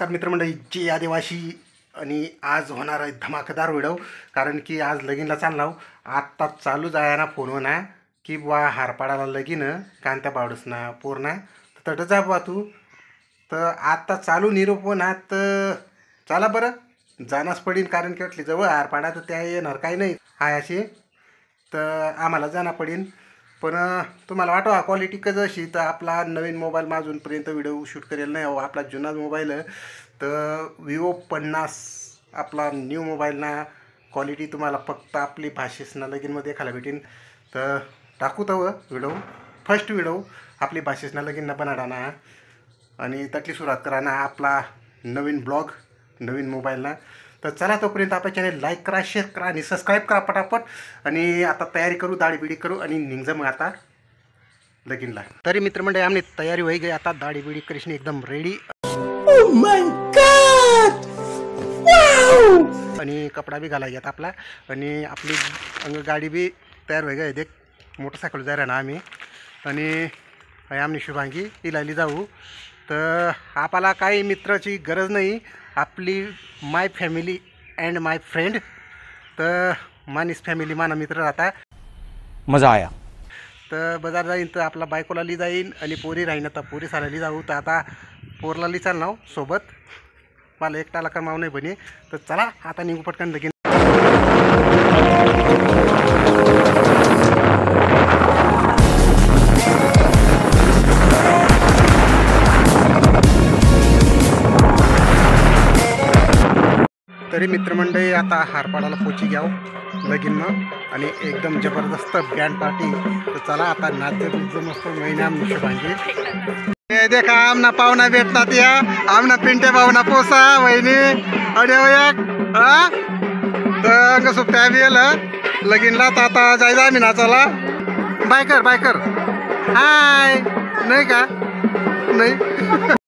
नमस्कार मित्रमंडळी, जय आदिवासी. आणि आज होणार आहे धमाकेदार व्हिडिओ. कारण की आज लगीनला चाललो. आत्ता चालू जाय ना फोन ना की बा हारपाडाला लगीन कांत्या बावडस ना पूर्ण तट जा बा तू. तर आत्ता चालू निरोप ना तर चला बरं जाण्यास पडीन. कारण की वाटली जवळ हारपाडा तर त्या येणार काही नाही हाय अशी, तर आम्हाला जाणं पडीन. पण तुम्हाला वाटवा क्वालिटी कसं अशी, तर आपला नवीन मोबाईल मा अजूनपर्यंत व्हिडिओ शूट करेल नाही हो. आपला जुना मोबाईल तर Vivo 50 आपला न्यू मोबाईल ना क्वालिटी तुम्हाला फक्त आपली भाषेसना लगीनमध्ये खायला भेटेन. तर टाकू तव व्हिडिओ, फर्स्ट व्हिडिओ आपली भाषेसना लगीनना बनाडा ना आणि त्यातली सुरुवात करा ना आपला नवीन ब्लॉग नवीन मोबाईल ना. तर चला तोपर्यंत आपल्या चॅनल लाईक करा, शेअर करा आणि सबस्क्राईब करा पटापट. आणि आता तयारी करू, दाढी बिडी करू आणि निघज मग आता लगीनला. तरी मित्रमंडळी आमने तयारी होई गई. आता दाढी बिडी करीशन एकदम ready. Oh my God! Wow! आणि कपडा बी घालायचा आपला आणि आपली अंग गाडी बी तयार होई गई. देख मोटरसायकल जाय ना आम्ही आणि आमनी शुभांगी इलायली जाऊ. तर आपल्याला काही मित्राची गरज नाही, आपली माय फॅमिली अँड माय फ्रेंड. तर मानिस फॅमिली माना मित्र राहता. मज़ा आया. तर बाजार जाईन तर आपला बायकोला ली जाईन आणि पोरी राहीन तर पोरी सारायली जाऊ. तर आता पोरला ली चाल नाव सोबत, मला एकटाला कमाव नाही बने. तर चला आता निघू पटकन लगीन. तरी मित्रमंडळी आता हारपाडाला पोची घ्याव लगीन आणि एकदम जबरदस्त बँड पार्टी. तर चला आता नाच मस्त महिना शुभांगी. हे देखा आमना पाहुणा भेटतात या, आमना पिंटे पाहुणा पोसा वहिनी अडे हा. तर अंग सुट्ट्या बी लगीनला. तर आता जायचं आम्ही नाचाला. बायकर बायकर हाय नाही का नाही.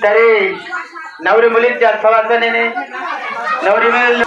तरी नवरी मुलींच्या सवासनेने नवरी मिळेल.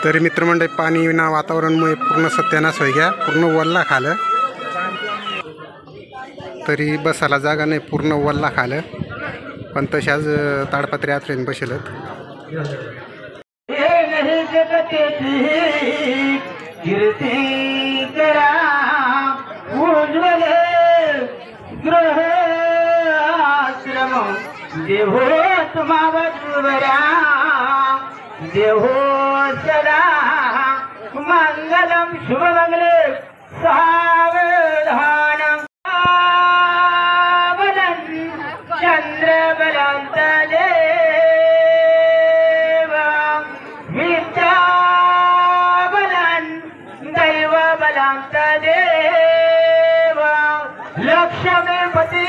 तरी मित्रमंडळी पाणी विना वातावरणमुळे पूर्ण सत्यानाश होई गया, पूर्ण वल्ला खालं. तरी बसायला जागा नाही, पूर्ण वल्ला खालं. पण तशाच ताडपत्री आथरेन बसेलत. देहो तुम्हावरा देहो सदा मंगलम शुभमंगले सावधानम बलं चंद्र बलंत देव विद्या बलं दैव बलंत देव लक्ष्मी पती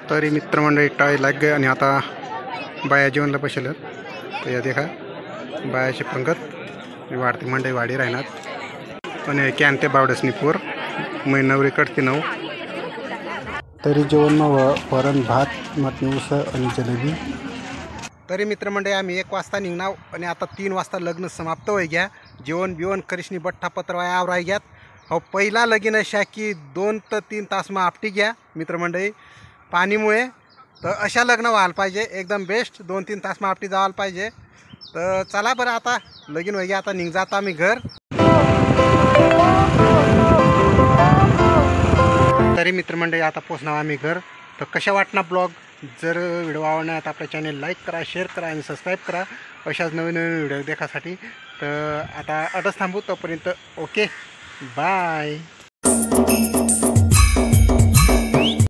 तरी मित्रमंडळी टाळी लाग गए आणि आता बाया जेवणला बसेल. तर या देखा बायाची पंगत वाढती मंडई वाढी राहणार. आणि कॅन ते बावडसनी पोर मै नवरी कडती नऊ. तरी जेवण वरण भात मटणी उसळ आणि जलेबी. तरी मित्रमंडळी आम्ही 1 वाजता निघणार आणि आता 3 वाजता लग्न समाप्त होई गया. जेवण बिवण करिशनी बठ्ठा पत्रवाया आवराय ग्यात. हो पहिला लगीन अशा की 2 ते 3 तास मग आपटी घ्या मित्रमंडळी पाणीमुळे. तर अशा लग्न व्हायला पाहिजे, एकदम बेस्ट 2-3 तास मग आपटी जायला पाहिजे. तर चला बरं आता लगीन होई गया, आता निघ जाता आम्ही घर. तरी मित्रमंडळी आता पोचणार आम्ही घर. तर कशा वाटणार ब्लॉग? जर व्हिडिओ आवडणार तर आपल्या चॅनेल लाईक करा, शेअर करा आणि सबस्क्राईब करा अशाच नवीन नवीन व्हिडिओ देखासाठी. तर आता अडच थांबू तोपर्यंत. Okay bye.